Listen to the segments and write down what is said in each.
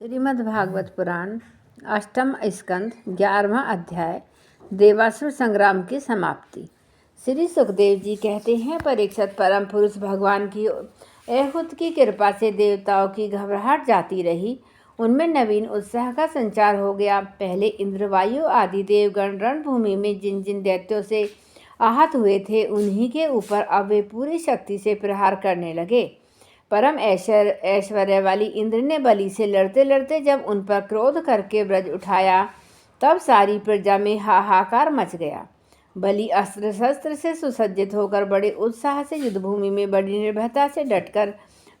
श्रीमद्भागवत पुराण अष्टम स्कंद 11वां अध्याय देवासुर संग्राम की समाप्ति। श्री सुखदेव जी कहते हैं, परीक्षित, परम पुरुष भगवान की अहूत की कृपा से देवताओं की घबराहट जाती रही। उनमें नवीन उत्साह का संचार हो गया। पहले इंद्र, वायु आदि देवगण रणभूमि में जिन जिन दैत्यों से आहत हुए थे, उन्हीं के ऊपर अब वे पूरी शक्ति से प्रहार करने लगे। परम ऐश्वर्य वाली इंद्र ने बलि से लड़ते लड़ते जब उन पर क्रोध करके ब्रज उठाया, तब सारी प्रजा में हाहाकार मच गया। बलि अस्त्र शस्त्र से सुसज्जित होकर बड़े उत्साह से युद्धभूमि में बड़ी निर्भयता से डटकर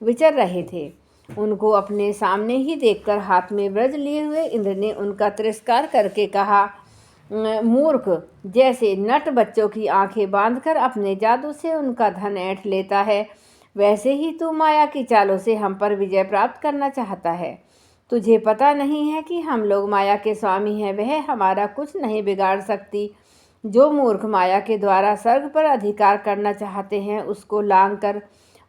विचर रहे थे। उनको अपने सामने ही देखकर हाथ में ब्रज लिए हुए इंद्र ने उनका तिरस्कार करके कहा, मूर्ख, जैसे नट बच्चों की आंखें बांधकर अपने जादू से उनका धन ऐंठ लेता है, वैसे ही तू माया की चालों से हम पर विजय प्राप्त करना चाहता है। तुझे पता नहीं है कि हम लोग माया के स्वामी हैं, वह हमारा कुछ नहीं बिगाड़ सकती। जो मूर्ख माया के द्वारा स्वर्ग पर अधिकार करना चाहते हैं, उसको लांग कर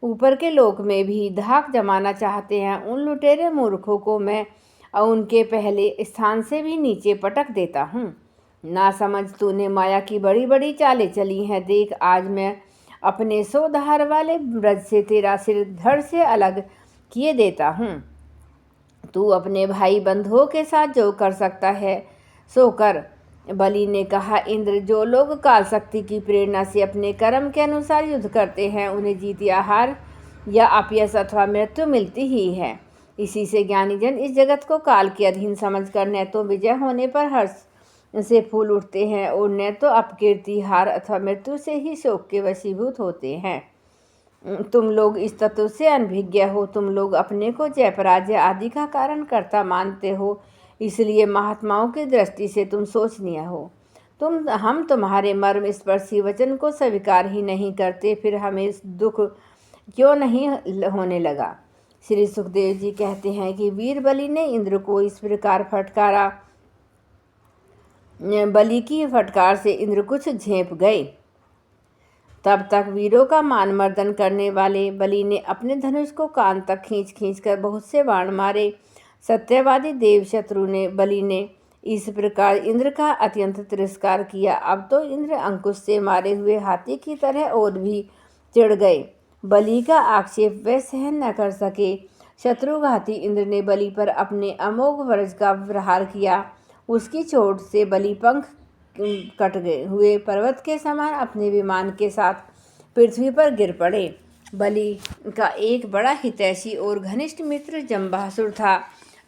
ऊपर के लोक में भी धाक जमाना चाहते हैं, उन लुटेरे मूर्खों को मैं उनके पहले स्थान से भी नीचे पटक देता हूँ। ना समझ, तूने माया की बड़ी बड़ी चालें चली हैं। देख, आज मैं अपने 100 धार वाले ब्रज से तेरा सिर धड़ से अलग किए देता हूँ। तू अपने भाई बंधुओं के साथ जो कर सकता है सो कर। बलि ने कहा, इंद्र, जो लोग काल शक्ति की प्रेरणा से अपने कर्म के अनुसार युद्ध करते हैं, उन्हें जीत या हार या अपयश अथवा मृत्यु मिलती ही है। इसी से ज्ञानी जन इस जगत को काल के अधीन समझकर न तो विजय होने पर हर्ष से फूल उठते हैं और न तो अपकीर्ति, हार अथवा मृत्यु से ही शोक के वशीभूत होते हैं। तुम लोग इस तत्व से अनभिज्ञ हो। तुम लोग अपने को जय पराजय आदि का कारण कर्ता मानते हो, इसलिए महात्माओं की दृष्टि से तुम शोचनीय हो। हम तुम्हारे मर्म स्पर्शी वचन को स्वीकार ही नहीं करते, फिर हमें दुख क्यों नहीं होने लगा। श्री सुखदेव जी कहते हैं कि वीर बलि ने इंद्र को इस प्रकार फटकारा। बलि की फटकार से इंद्र कुछ झेंप गए। तब तक वीरों का मान मर्दन करने वाले बलि ने अपने धनुष को कान तक खींच खींच कर बहुत से बाण मारे। सत्यवादी देव शत्रु ने बलि ने इस प्रकार इंद्र का अत्यंत तिरस्कार किया। अब तो इंद्र अंकुश से मारे हुए हाथी की तरह और भी चिढ़ गए। बलि का आक्षेप वे सहन न कर सके। शत्रुघाती इंद्र ने बलि पर अपने अमोघ वज्र का प्रहार किया। उसकी चोट से बलि पंख कट गए हुए पर्वत के समान अपने विमान के साथ पृथ्वी पर गिर पड़े। बलि का एक बड़ा हितैषी और घनिष्ठ मित्र जम्बासुर था।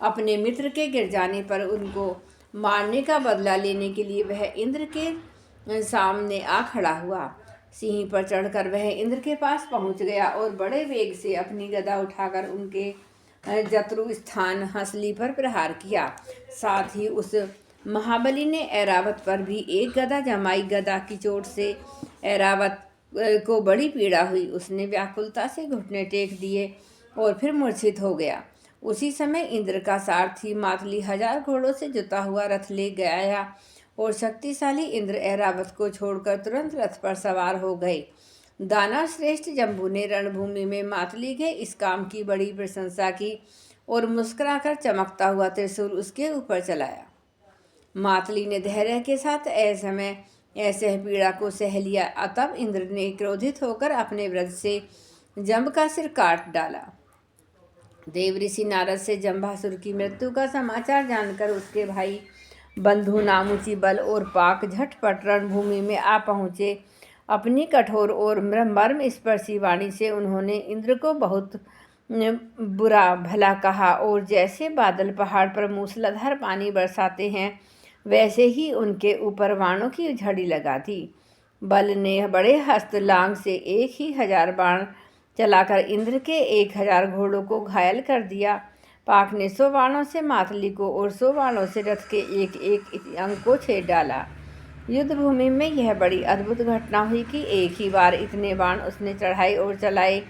अपने मित्र के गिर जाने पर उनको मारने का बदला लेने के लिए वह इंद्र के सामने आ खड़ा हुआ। सिंह पर चढ़कर वह इंद्र के पास पहुंच गया और बड़े वेग से अपनी गदा उठाकर उनके जत्रु स्थान हंसली पर प्रहार किया। साथ ही उस महाबली ने ऐरावत पर भी एक गदा जमाई। गदा की चोट से ऐरावत को बड़ी पीड़ा हुई। उसने व्याकुलता से घुटने टेक दिए और फिर मूर्छित हो गया। उसी समय इंद्र का सारथी मातली 1000 घोड़ों से जुता हुआ रथ ले गया और शक्तिशाली इंद्र ऐरावत को छोड़कर तुरंत रथ पर सवार हो गए। दानव श्रेष्ठ जम्बू ने रणभूमि में मातली के इस काम की बड़ी प्रशंसा की और मुस्कुराकर चमकता हुआ त्रिशूल उसके ऊपर चलाया। मातली ने धैर्य के साथ ऐसे पीड़ा को सह लिया। तब इंद्र ने क्रोधित होकर अपने वज्र से जम्ब का सिर काट डाला। देव ऋषि नारद से जम्बासुर की मृत्यु का समाचार जानकर उसके भाई बंधु नामुची बल और पाक झटपट रणभूमि में आ पहुँचे। अपनी कठोर और मर्म स्पर्शी वाणी से उन्होंने इंद्र को बहुत बुरा भला कहा और जैसे बादल पहाड़ पर मूसलाधार पानी बरसाते हैं, वैसे ही उनके ऊपर बाणों की झड़ी लगा दी। बल ने बड़े हस्त लांग से 1000 बाण चलाकर इंद्र के 1000 घोड़ों को घायल कर दिया। पाक ने 100 बाणों से मातली को और 100 बाणों से रथ के एक एक अंग को छेद डाला। युद्ध भूमि में यह बड़ी अद्भुत घटना हुई कि एक ही बार इतने बाण उसने चढ़ाए और चलाए।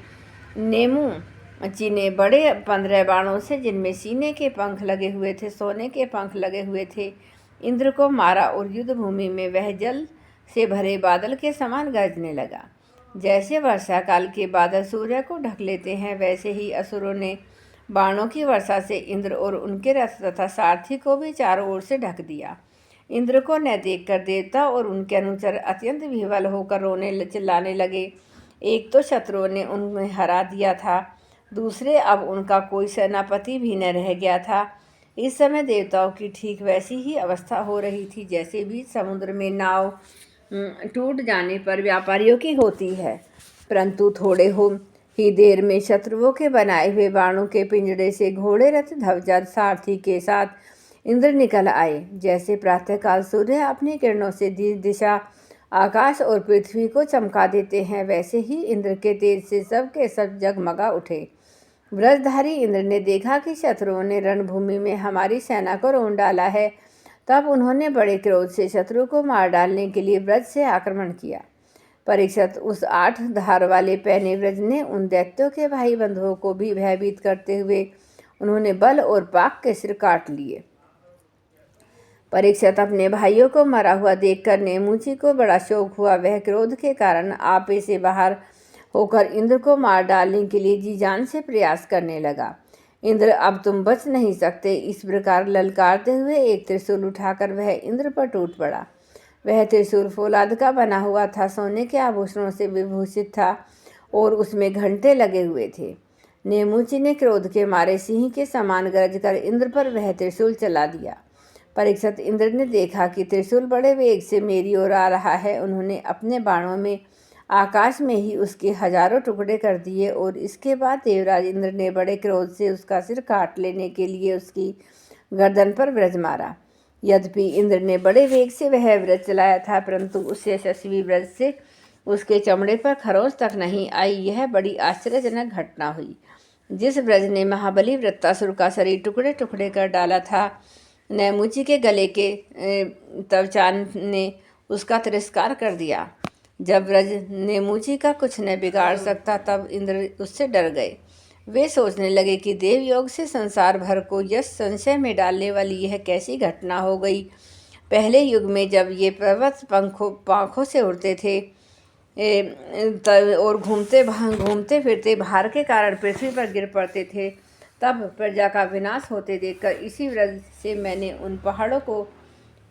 नेमुची ने बड़े 15 बाणों से, जिनमें सीने के पंख लगे हुए थे, सोने के पंख लगे हुए थे, इंद्र को मारा और युद्ध भूमि में वह जल से भरे बादल के समान गरजने लगा। जैसे वर्षा काल के बादल सूर्य को ढक लेते हैं, वैसे ही असुरों ने बाणों की वर्षा से इंद्र और उनके रथ तथा सारथी को भी चारों ओर से ढक दिया। इंद्र को न देखकर देवता और उनके अनुचर अत्यंत विह्वल होकर रोने चिल्लाने लगे। एक तो शत्रुओं ने उन्हें हरा दिया था, दूसरे अब उनका कोई सेनापति भी न रह गया था। इस समय देवताओं की ठीक वैसी ही अवस्था हो रही थी जैसे बीच समुद्र में नाव टूट जाने पर व्यापारियों की होती है। परंतु थोड़े ही देर में शत्रुओं के बनाए हुए बाणों के पिंजड़े से घोड़े रथ ध्वजा सारथी के साथ इंद्र निकल आए। जैसे प्रातःकाल सूर्य अपनी किरणों से दिशा आकाश और पृथ्वी को चमका देते हैं, वैसे ही इंद्र के तेज से सब के सब जगमगा उठे। व्रजधारी इंद्र ने देखा कि शत्रुओं ने रणभूमि में हमारी सेना को रोन डाला है। तब उन्होंने बड़े क्रोध से शत्रु को मार डालने के लिए व्रज से आक्रमण किया। परीक्षित, उस 8 धार वाले पैने व्रज ने उन दैत्यों के भाई बंधुओं को भी भयभीत करते हुए उन्होंने बल और पाक के सिर काट लिए। परीक्षित, अपने भाइयों को मरा हुआ देखकर नेमुची को बड़ा शोक हुआ। वह क्रोध के कारण आपे से बाहर होकर इंद्र को मार डालने के लिए जी जान से प्रयास करने लगा। इंद्र, अब तुम बच नहीं सकते, इस प्रकार ललकारते हुए एक त्रिशूल उठाकर वह इंद्र पर टूट पड़ा। वह त्रिशूल फौलाद का बना हुआ था, सोने के आभूषणों से विभूषित था और उसमें घंटे लगे हुए थे। नेमुची ने क्रोध के मारे सिंह के समान गरज कर इंद्र पर वह त्रिशूल चला दिया। परीक्षित, इंद्र ने देखा कि त्रिशूल बड़े वेग से मेरी ओर आ रहा है। उन्होंने अपने बाणों में आकाश में ही उसके हजारों टुकड़े कर दिए और इसके बाद देवराज इंद्र ने बड़े क्रोध से उसका सिर काट लेने के लिए उसकी गर्दन पर व्रज मारा। यद्यपि इंद्र ने बड़े वेग से वह व्रज चलाया था, परंतु उस यशस्वी व्रज से उसके चमड़े पर खरोंच तक नहीं आई। यह बड़ी आश्चर्यजनक घटना हुई। जिस व्रज ने महाबली वृत्तासुर का शरीर टुकड़े टुकड़े कर डाला था, नेमुची के गले के तवचान ने उसका तिरस्कार कर दिया। जब व्रज नेमुची का कुछ न बिगाड़ सकता, तब इंद्र उससे डर गए। वे सोचने लगे कि देवयोग से संसार भर को यश संशय में डालने वाली यह कैसी घटना हो गई। पहले युग में जब ये पर्वत पंखों से उड़ते थे और घूमते फिरते भार के कारण पृथ्वी पर गिर पड़ते थे, तब प्रजा का विनाश होते देखकर इसी व्रज से मैंने उन पहाड़ों को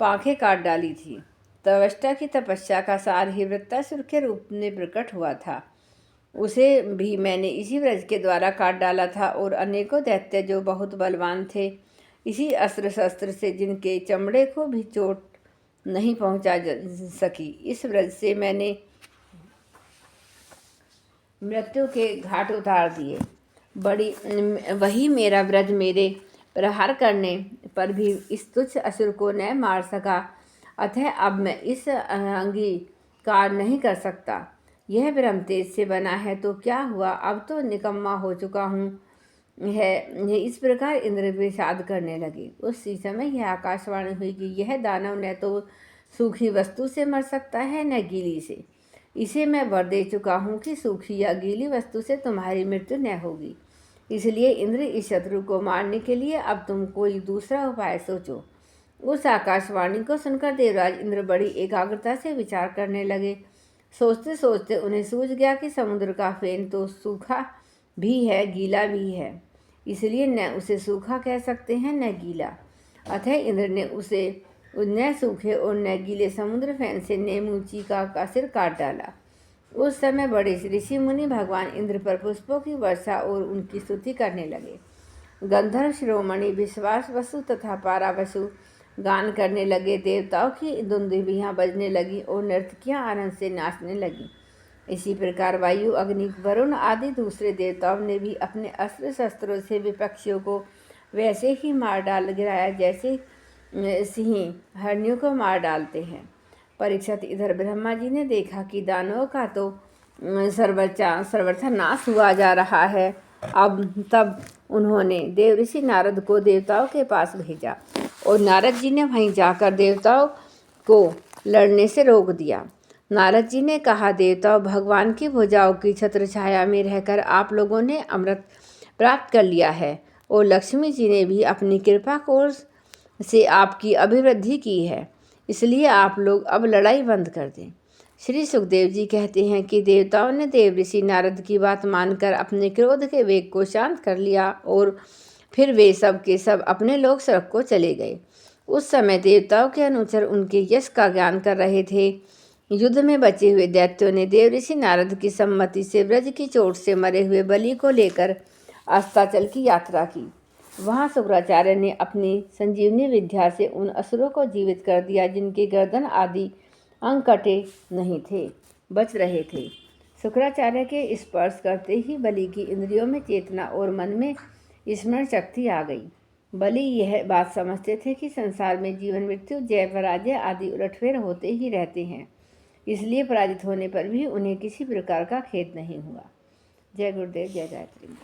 पांखें काट डाली थी। त्वष्टा की तपस्या का सार ही वृत्तासुर के रूप में प्रकट हुआ था। उसे भी मैंने इसी व्रज के द्वारा काट डाला था और अनेकों दैत्य जो बहुत बलवान थे, इसी अस्त्र शस्त्र से जिनके चमड़े को भी चोट नहीं पहुंचा सकी, इस व्रज से मैंने मृत्यु के घाट उतार दिए। वही मेरा व्रज मेरे प्रहार करने पर भी इस तुच्छ असुर को न मार सका, अतः अब मैं इस अंगीकार नहीं कर सकता। यह ब्रह्म तेज से बना है तो क्या हुआ, अब तो निकम्मा हो चुका हूँ है। इस प्रकार इंद्र विषाद करने लगे। उसी समय यह आकाशवाणी हुई कि यह दानव न तो सूखी वस्तु से मर सकता है न गीली से। इसे मैं वर दे चुका हूँ कि सूखी या गीली वस्तु से तुम्हारी मृत्यु न होगी। इसलिए इंद्र, इस शत्रु को मारने के लिए अब तुम कोई दूसरा उपाय सोचो। उस आकाशवाणी को सुनकर देवराज इंद्र बड़ी एकाग्रता से विचार करने लगे। सोचते सोचते उन्हें सूझ गया कि समुद्र का फेन तो सूखा भी है, गीला भी है, इसलिए न उसे सूखा कह सकते हैं न गीला। अतः इंद्र ने उसे न सूखे और न गीले समुद्र फेन से नेमुची का सिर काट डाला। उस समय बड़े ऋषि मुनि भगवान इंद्र पर पुष्पों की वर्षा और उनकी स्तुति करने लगे। गंधर्व शिरोमणि विश्वास वसु तथा पारावसु गान करने लगे। देवताओं की दुंदुभियाँ बजने लगी और नर्तकियाँ आनंद से नाचने लगीं। इसी प्रकार वायु, अग्नि, वरुण आदि दूसरे देवताओं ने भी अपने अस्त्र शस्त्रों से विपक्षियों को वैसे ही मार डाल गिराया जैसे सिंह हरणियों को मार डालते हैं। परीक्षित, इधर ब्रह्मा जी ने देखा कि दानवों का तो सर्वथा नाश हुआ जा रहा है। तब उन्होंने देवऋषि नारद को देवताओं के पास भेजा और नारद जी ने वहीं जाकर देवताओं को लड़ने से रोक दिया। नारद जी ने कहा, देवताओं, भगवान की भुजाओं की छत्र छाया में रहकर आप लोगों ने अमृत प्राप्त कर लिया है और लक्ष्मी जी ने भी अपनी कृपा कोर से आपकी अभिवृद्धि की है, इसलिए आप लोग अब लड़ाई बंद कर दें। श्री सुखदेव जी कहते हैं कि देवताओं ने देव ऋषि नारद की बात मानकर अपने क्रोध के वेग को शांत कर लिया और फिर वे सब के सब अपने लोक स्वर्ग को चले गए। उस समय देवताओं के अनुचर उनके यश का ज्ञान कर रहे थे। युद्ध में बचे हुए दैत्यों ने देव ऋषि नारद की सम्मति से ब्रज की चोट से मरे हुए बलि को लेकर अस्ताचल की यात्रा की। वहां शुक्राचार्य ने अपनी संजीवनी विद्या से उन असुरों को जीवित कर दिया जिनके गर्दन आदि अंग कटे नहीं थे, बच रहे थे। शुक्राचार्य के स्पर्श करते ही बलि की इंद्रियों में चेतना और मन में स्मरण शक्ति आ गई। बलि यह बात समझते थे कि संसार में जीवन मृत्यु जय पराजय आदि उलटफेर होते ही रहते हैं, इसलिए पराजित होने पर भी उन्हें किसी प्रकार का खेद नहीं हुआ। जय गुरुदेव, जय गायत्री।